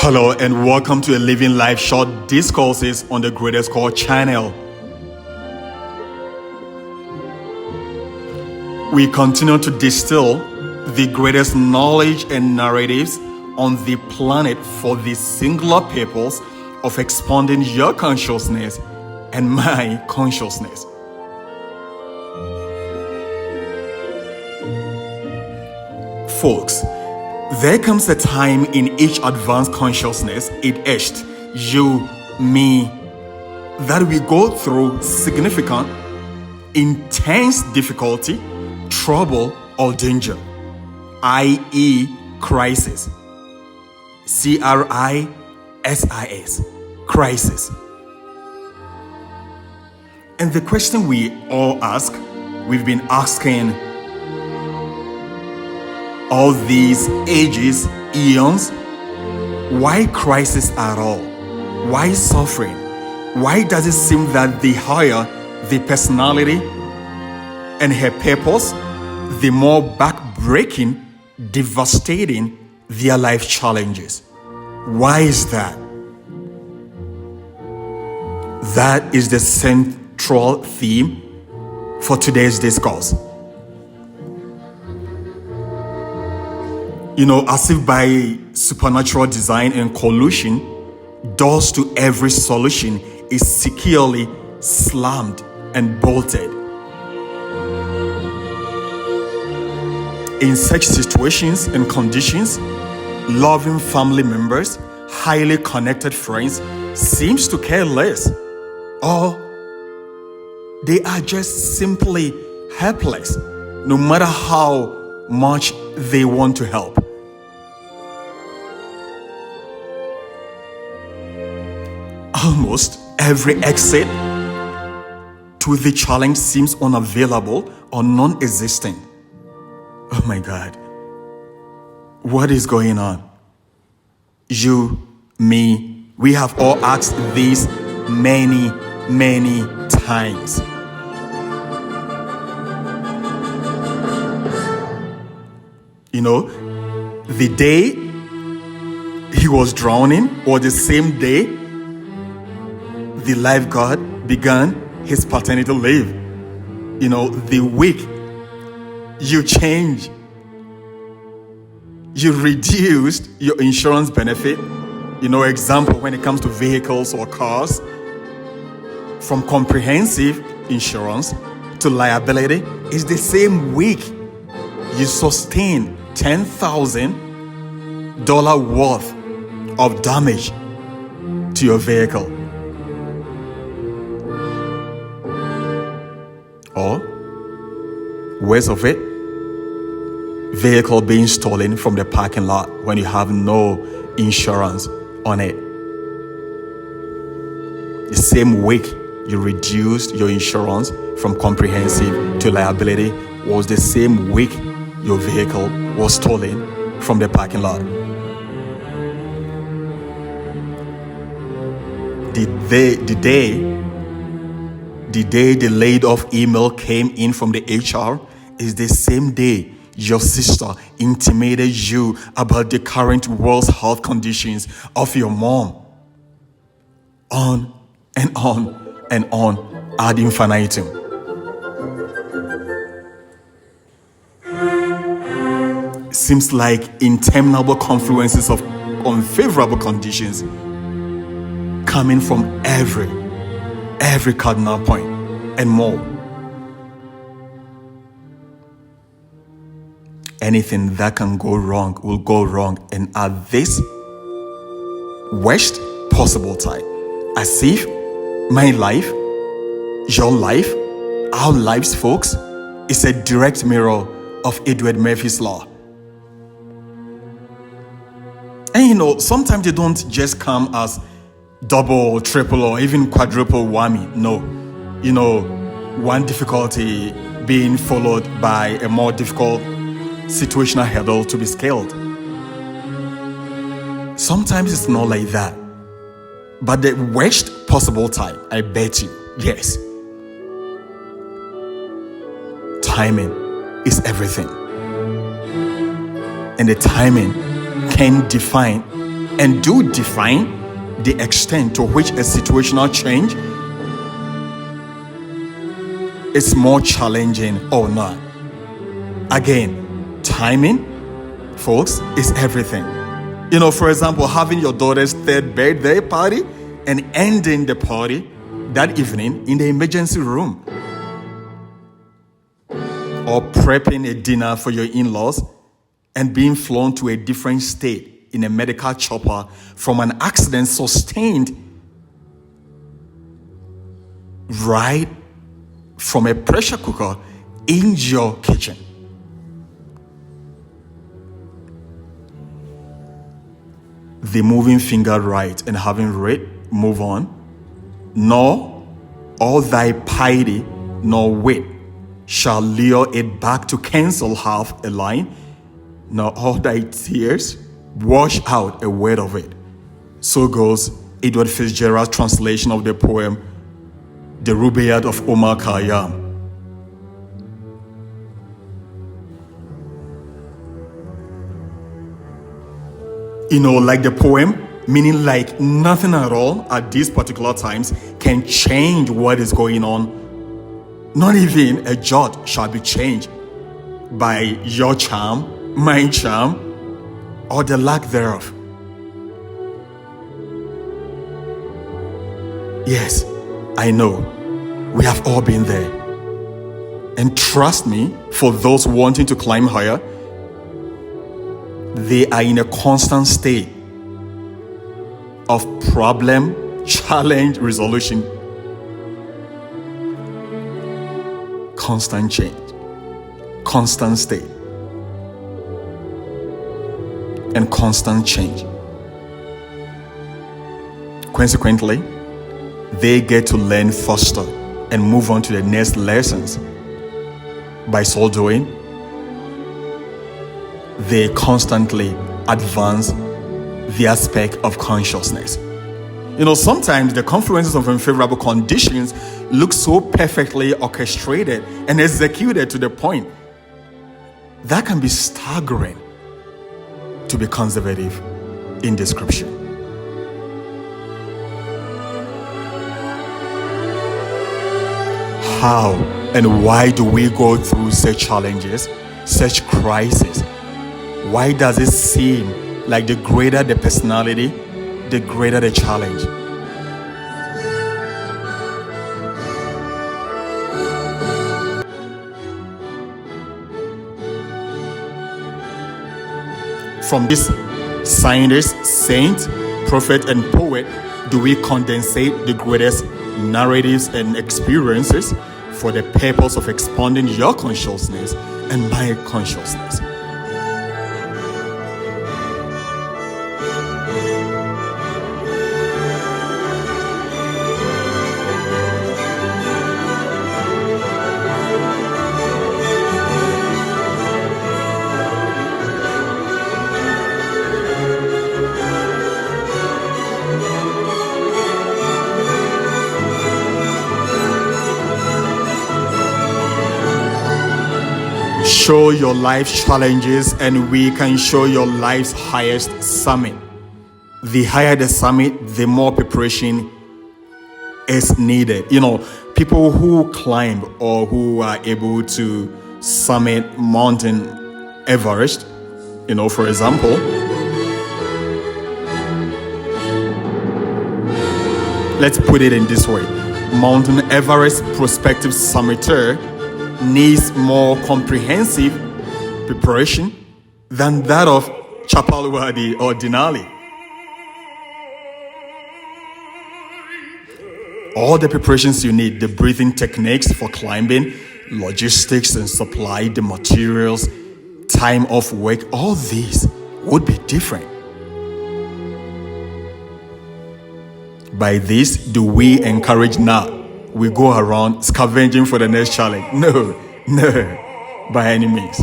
Hello and welcome to a Living Life Short Discourses on the Greatest Call channel. We continue to distill the greatest knowledge and narratives on the planet for the singular purpose of expanding your consciousness and my consciousness. Folks, there comes a time in each advanced consciousness, it, you, me, that we go through significant, intense difficulty, trouble, or danger, i.e. crisis. C-R-I-S-I-S, crisis. And the question we all ask, we've been asking all these ages, eons, why crisis at all? Why suffering? Why does it seem that the higher the personality and her purpose, the more back-breaking, devastating their life challenges? Why is that? That is the central theme for today's discourse. As if by supernatural design and collusion, doors to every solution is securely slammed and bolted. In such situations and conditions, loving family members, highly connected friends seems to care less, or they are just simply helpless, no matter how much they want to help. Almost every exit to the challenge seems unavailable or non-existent. Oh my God. What is going on? You, me, we have all asked this many times. The day he was drowning, or the same day the lifeguard began his paternity leave. The week you changed, you reduced your insurance benefit. Example, when it comes to vehicles or cars, from comprehensive insurance to liability, is the same week you sustain $10,000 worth of damage to your vehicle. Or, worst of it, vehicle being stolen from the parking lot when you have no insurance on it. The same week you reduced your insurance from comprehensive to liability was the same week your vehicle was stolen from the parking lot. The day the laid off email came in from the HR is the same day your sister intimated you about the current world's health conditions of your mom. On and on and on ad infinitum. Seems like interminable confluences of unfavorable conditions coming from every cardinal point and more. Anything that can go wrong will go wrong, and at this worst possible time, as if my life, your life, our lives, folks, is a direct mirror of Edward Murphy's law. And sometimes they don't just come as double, triple, or even quadruple whammy. No. One difficulty being followed by a more difficult situational hurdle to be scaled. Sometimes it's not like that. But the worst possible time, I bet you, yes. Timing is everything. And the timing can define and do define the extent to which a situational change is more challenging or not. Again, timing, folks, is everything. For example, having your daughter's third birthday party and ending the party that evening in the emergency room, or prepping a dinner for your in-laws and being flown to a different state in a medical chopper from an accident sustained right from a pressure cooker in your kitchen. The moving finger right and having read, move on. Nor all thy piety nor wit shall lure it back to cancel half a line, nor all thy tears wash out a word of it. So goes Edward Fitzgerald's translation of the poem, The Rubaiyat of Omar Khayyam. Like the poem, meaning like nothing at all at these particular times can change what is going on. Not even a jot shall be changed by your charm, my charm, or the lack thereof. Yes, I know. We have all been there. And trust me, for those wanting to climb higher, they are in a constant state of problem, challenge, resolution. Constant change, constant state, and constant change. Consequently, they get to learn faster and move on to the next lessons. By so doing, they constantly advance the aspect of consciousness. Sometimes the confluences of unfavorable conditions look so perfectly orchestrated and executed to the point that can be staggering to be conservative in description. How and why do we go through such challenges, such crises? Why does it seem like the greater the personality, the greater the challenge? From this scientist, saint, prophet, and poet do we condensate the greatest narratives and experiences for the purpose of expanding your consciousness and my consciousness. Show your life's challenges and we can show your life's highest summit. The higher the summit, the more preparation is needed. People who climb or who are able to summit Mountain Everest, for example, let's put it in this way. Mountain Everest prospective summiter needs more comprehensive preparation than that of Chapal Wadi or Denali. All the preparations you need, the breathing techniques for climbing, logistics and supply, the materials, time off work, all these would be different. By this, do we encourage now? We go around scavenging for the next challenge. No, by any means.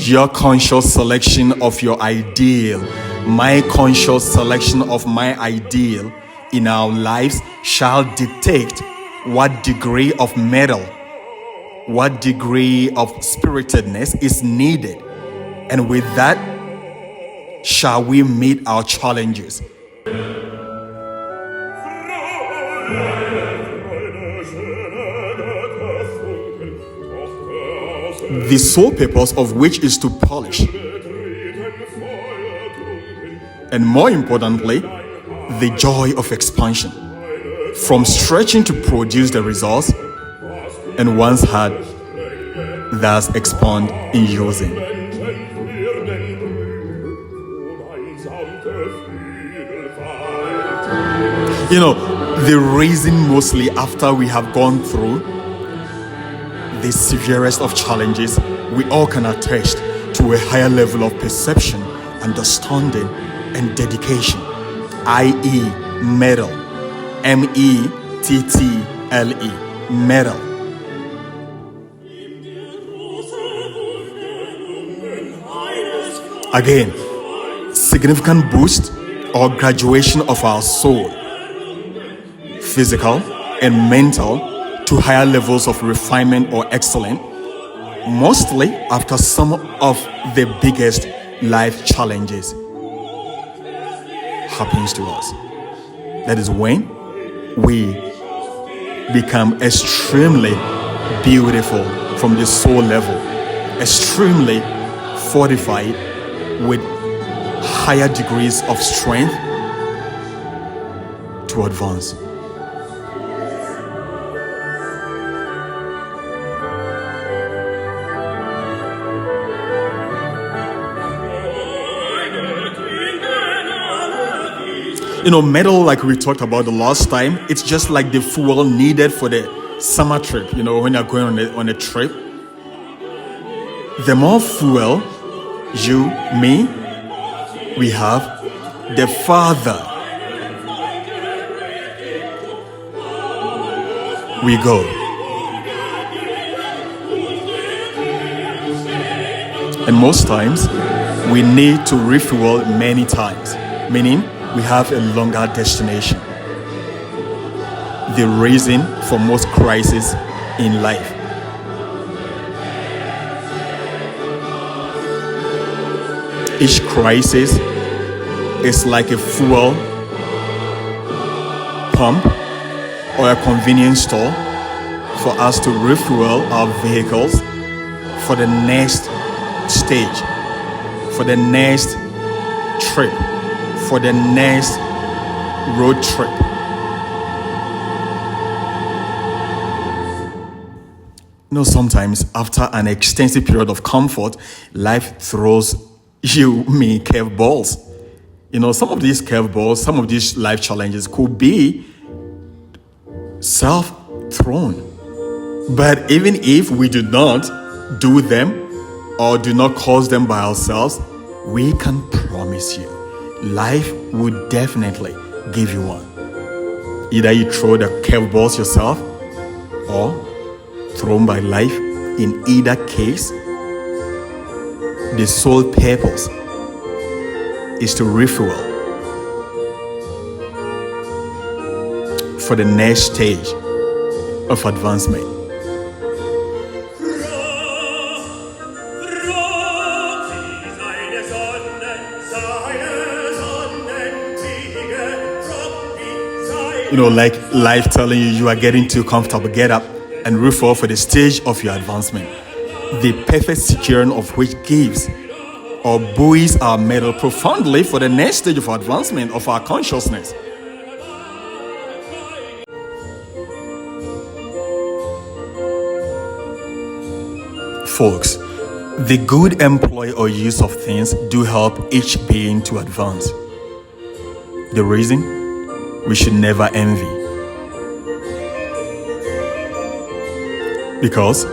Your conscious selection of your ideal, my conscious selection of my ideal in our lives shall dictate what degree of mettle, what degree of spiritedness is needed And with that, shall we meet our challenges. The sole purpose of which is to polish, and more importantly, the joy of expansion, from stretching to produce the results and once had, thus expand in using. You know, the reason mostly after we have gone through the severest of challenges, we all can attest to a higher level of perception, understanding, and dedication, i.e. mettle, mettle, mettle. Again, significant boost or graduation of our soul, physical and mental, to higher levels of refinement or excellence, mostly after some of the biggest life challenges happens to us. That is when we become extremely beautiful from the soul level, extremely fortified with higher degrees of strength to advance. You know, metal, like we talked about the last time, it's just like the fuel needed for the summer trip. You know, when you're going on a trip, the more fuel you, me, we have, the farther we go. And most times, we need to refuel many times, meaning we have a longer destination. The reason for most crises in life. Each crisis is like a fuel pump or a convenience store for us to refuel our vehicles for the next stage, for the next trip, for the next road trip. You know, sometimes after an extensive period of comfort, life throws me curveballs. You know, some of these curveballs, some of these life challenges could be self-thrown. But even if we do not do them or do not cause them by ourselves, we can promise you, life will definitely give you one. Either you throw the curveballs yourself or thrown by life. In either case, the sole purpose is to refuel for the next stage of advancement. You know, like life telling you you are getting too comfortable, get up and refuel for the stage of your advancement. The perfect securing of which gives or buoys our mettle profoundly for the next stage of advancement of our consciousness. Folks, the good employ or use of things do help each being to advance. The reason? We should never envy. Because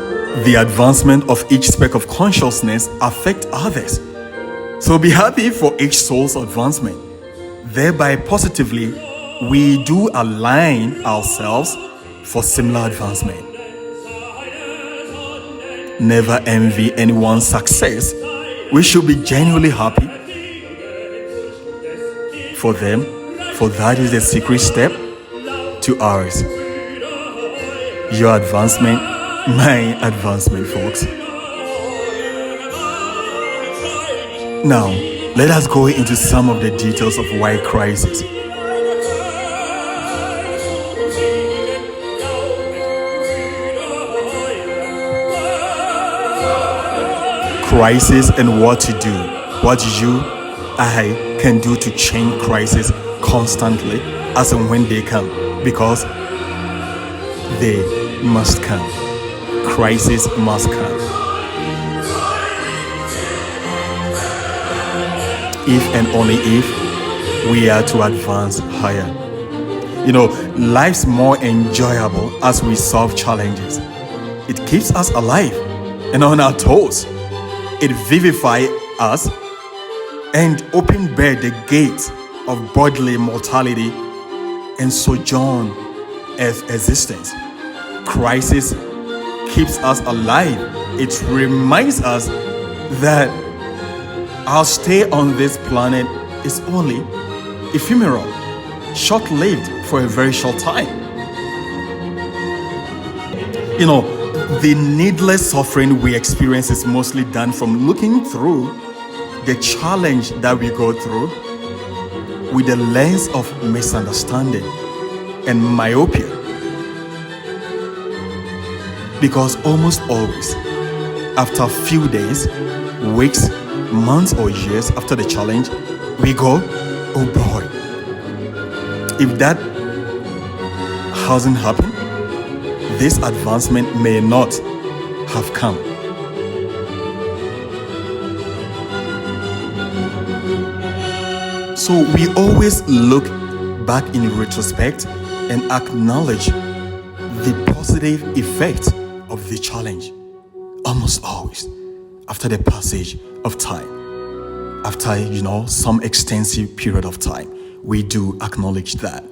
the advancement of each speck of consciousness affects others. So be happy for each soul's advancement. Thereby, positively, we do align ourselves for similar advancement. Never envy anyone's success. We should be genuinely happy for them, for that is the secret step to ours. Your advancement, my advancement, folks. Now, let us go into some of the details of why crisis. Crisis and what to do. What I can do to change crisis constantly as and when they come, because they must come. Crisis must come. If and only if we are to advance higher. Life's more enjoyable as we solve challenges. It keeps us alive and on our toes. It vivifies us and open bare the gates of bodily mortality and sojourn earth existence. Crisis keeps us alive. It reminds us that our stay on this planet is only ephemeral, short-lived for a very short time. The needless suffering we experience is mostly done from looking through the challenge that we go through with the lens of misunderstanding and myopia. Because almost always, after a few days, weeks, months or years after the challenge, we go, oh boy, if that hasn't happened, this advancement may not have come. So we always look back in retrospect and acknowledge the positive effect of the challenge, almost always after the passage of time. After, some extensive period of time, we do acknowledge that.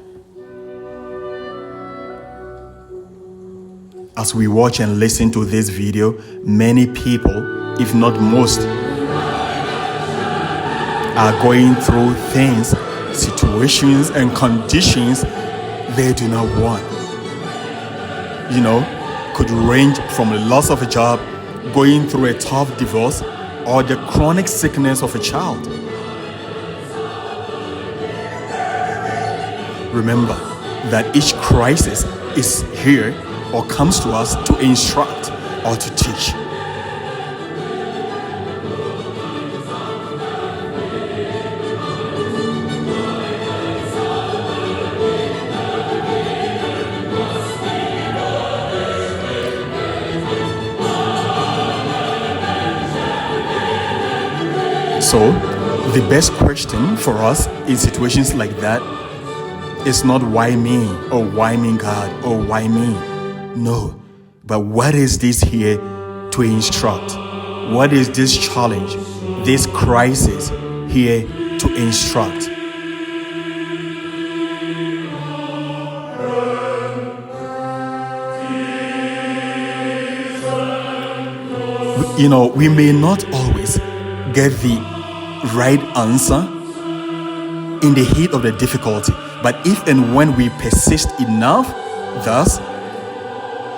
As we watch and listen to this video, many people, if not most, are going through things, situations, and conditions they do not want. Could range from a loss of a job, going through a tough divorce, or the chronic sickness of a child. Remember that each crisis is here or comes to us to instruct or to teach. So, the best question for us in situations like that is not why me, or why me God, or why me. No, but what is this here to instruct? What is this challenge, this crisis here to instruct? We may not always get the right answer in the heat of the difficulty, but if and when we persist enough, thus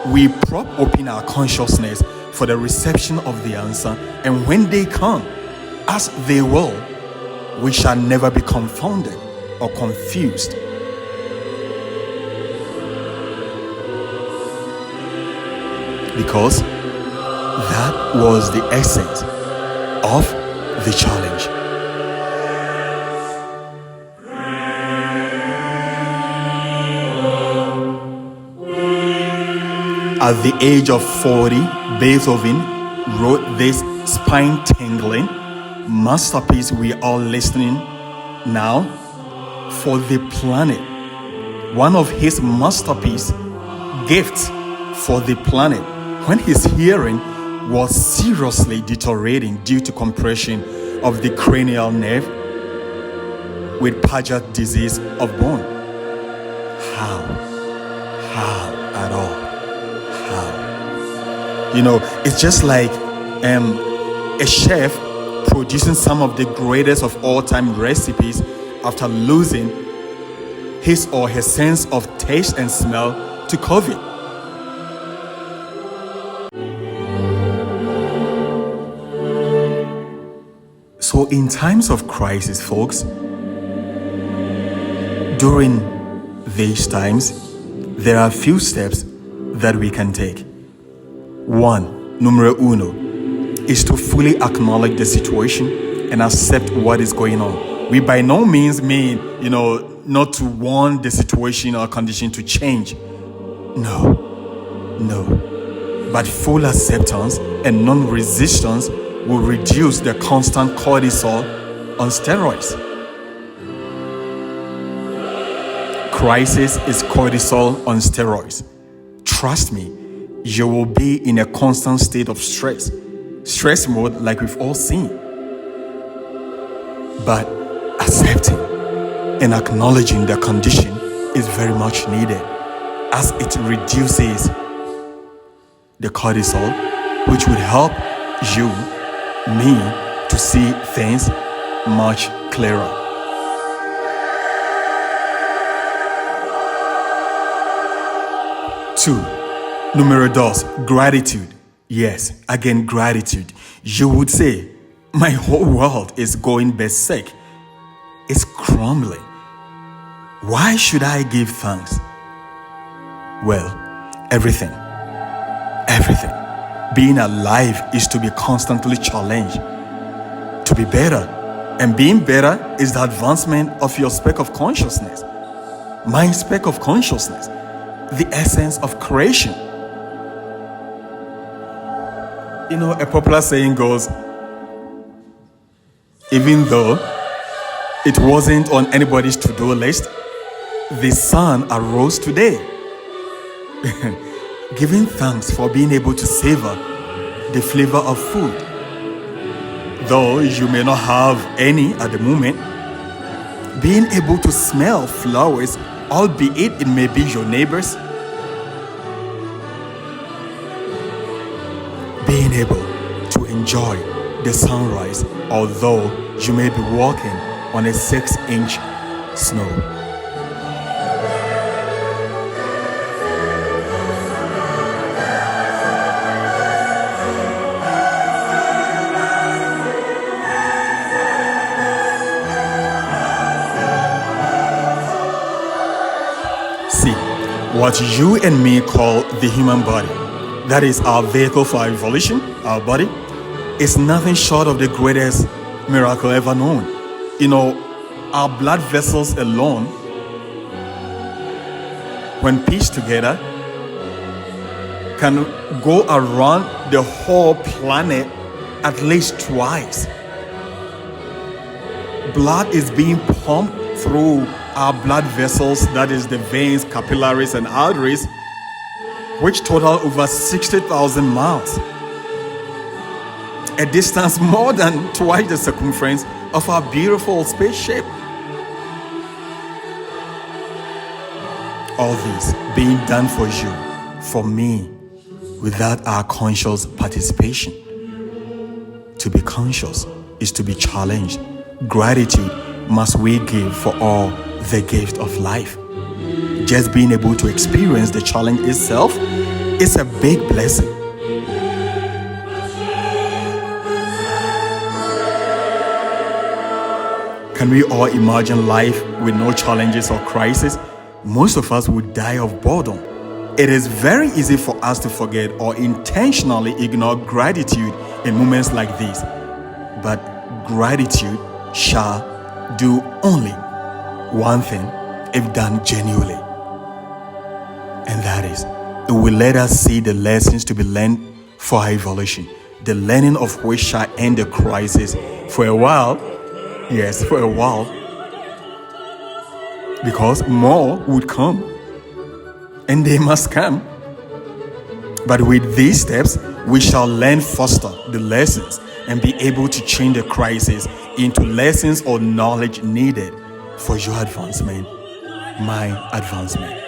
we prop open our consciousness for the reception of the answer, and when they come, as they will, we shall never be confounded or confused. Because that was the essence of the challenge. At the age of 40, Beethoven wrote this spine-tingling masterpiece we are listening now for the planet. One of his masterpiece gifts for the planet when his hearing was seriously deteriorating due to compression of the cranial nerve with Paget disease of bone. How at all? It's just like a chef producing some of the greatest of all-time recipes after losing his or her sense of taste and smell to COVID. So So in times of crisis, folks, during these times, there are a few steps that we can take. One, numero uno, is to fully acknowledge the situation and accept what is going on. We by no means mean, not to want the situation or condition to change. No. But full acceptance and non-resistance will reduce the constant cortisol on steroids. Crisis is cortisol on steroids. Trust me, you will be in a constant state of stress mode like we've all seen. But accepting and acknowledging the condition is very much needed, as it reduces the cortisol, which would help you, me, to see things much clearer. Two, numero dos, gratitude. Yes, again, gratitude. You would say, my whole world is going beset. It's crumbling. Why should I give thanks? Well, everything. Being alive is to be constantly challenged, to be better. And being better is the advancement of your speck of consciousness. My speck of consciousness, the essence of creation. A popular saying goes, even though it wasn't on anybody's to-do list, the sun arose today. Giving thanks for being able to savor the flavor of food. Though you may not have any at the moment, being able to smell flowers, albeit it may be your neighbors. Being able to enjoy the sunrise, although you may be walking on a 6-inch snow. See, what you and me call the human body, that is our vehicle for our evolution, our body, is nothing short of the greatest miracle ever known. Our blood vessels alone, when pieced together, can go around the whole planet at least twice. Blood is being pumped through our blood vessels, that is the veins, capillaries, and arteries, which total over 60,000 miles, a distance more than twice the circumference of our beautiful spaceship. All this being done for you, for me, without our conscious participation. To be conscious is to be challenged. Gratitude must we give for all the gift of life. Just being able to experience the challenge itself is a big blessing. Can we all imagine life with no challenges or crises? Most of us would die of boredom. It is very easy for us to forget or intentionally ignore gratitude in moments like these. But gratitude shall do only one thing if done genuinely. And that is, it will let us see the lessons to be learned for our evolution, the learning of which shall end the crisis for a while. Yes, for a while. Because more would come. And they must come. But with these steps, we shall learn faster the lessons and be able to change the crisis into lessons or knowledge needed for your advancement, my advancement.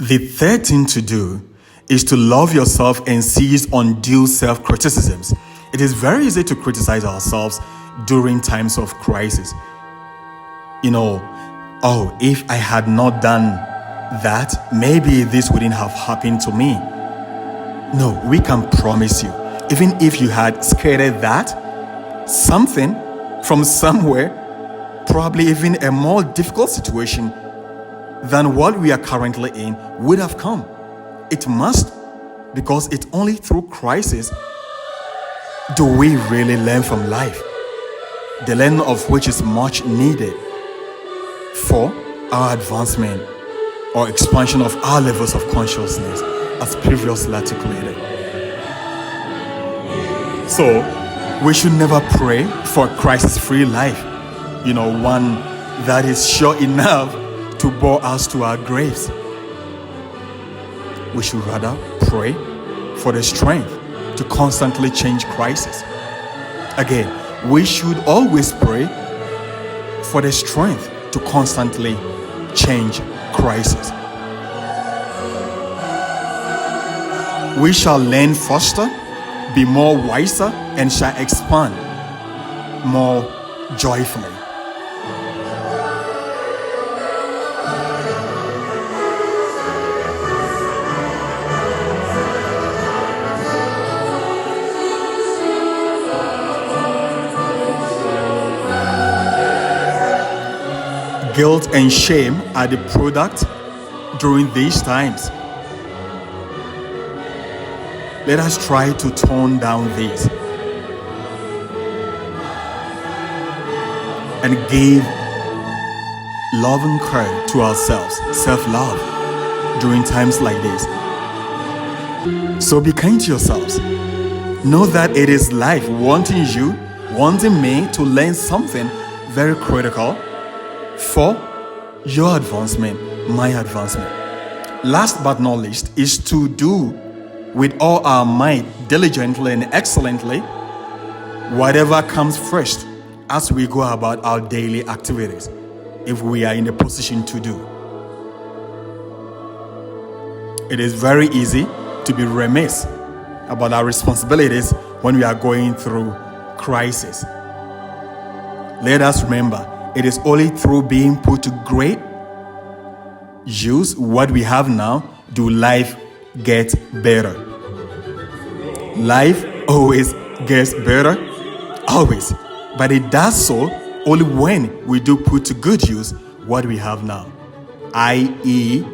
The third thing to do is to love yourself and cease undue self-criticisms. It is very easy to criticize ourselves during times of crisis. If I had not done that, maybe this wouldn't have happened to me. No, we can promise you, even if you had skated that, something from somewhere, probably even a more difficult situation than what we are currently in would have come. It must, because it's only through crisis do we really learn from life, the learning of which is much needed for our advancement or expansion of our levels of consciousness, as previously articulated. So, we should never pray for a crisis-free life, one that is sure enough to bore us to our graves. We should rather pray for the strength to constantly change crisis. Again, we should always pray for the strength to constantly change crisis. We shall learn faster, be more wiser, and shall expand more joyfully. Guilt and shame are the product during these times. Let us try to tone down these and give loving care to ourselves, self-love, during times like this. So be kind to yourselves. Know that it is life wanting me to learn something very critical for your advancement, my advancement. Last but not least is to do with all our might, diligently and excellently, whatever comes first as we go about our daily activities, if we are in a position to do. It is very easy to be remiss about our responsibilities when we are going through crisis. Let us remember, it is only through being put to great use what we have now do life get better. Life always gets better, always. But it does so only when we do put to good use what we have now, i.e.,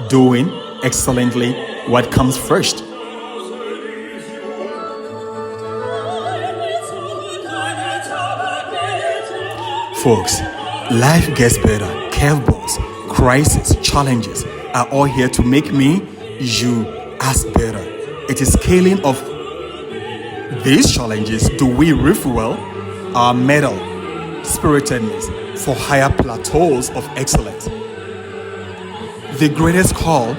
doing excellently what comes first. Folks, life gets better. Curveballs, crises, challenges are all here to make me, you, us better. It is scaling of these challenges do we refuel our mental spiritedness for higher plateaus of excellence. The greatest call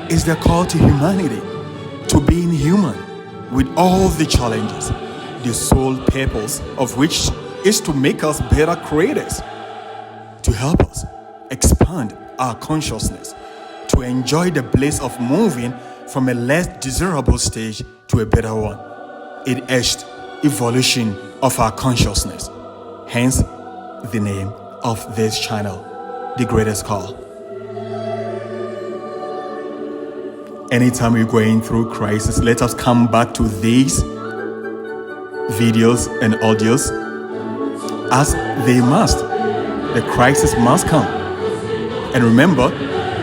is the call to humanity, to being human with all the challenges, the sole purpose of which is to make us better creators, to help us expand our consciousness, to enjoy the bliss of moving from a less desirable stage to a better one. It is evolution of our consciousness. Hence, the name of this channel, The Greatest Call. Anytime we're going through crisis, let us come back to these videos and audios as they must. The crisis must come. And remember,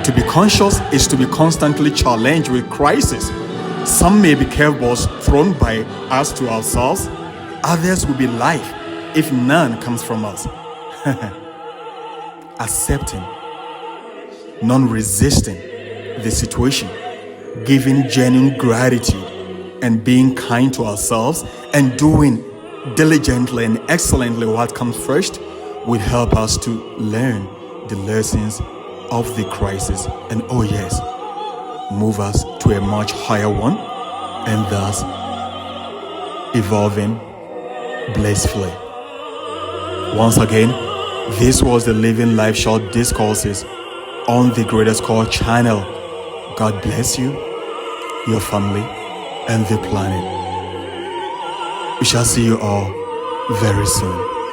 to be conscious is to be constantly challenged with crisis. Some may be curveballs thrown by us to ourselves. Others will be life if none comes from us. Accepting, non-resisting the situation, giving genuine gratitude, and being kind to ourselves, and doing diligently and excellently what comes first will help us to learn the lessons of the crisis and, oh yes, move us to a much higher one, and thus evolving blissfully. Once again, this was the Living Life Short Discourses on the Greatest Call channel. God bless you, your family, and the planet. We shall see you all very soon.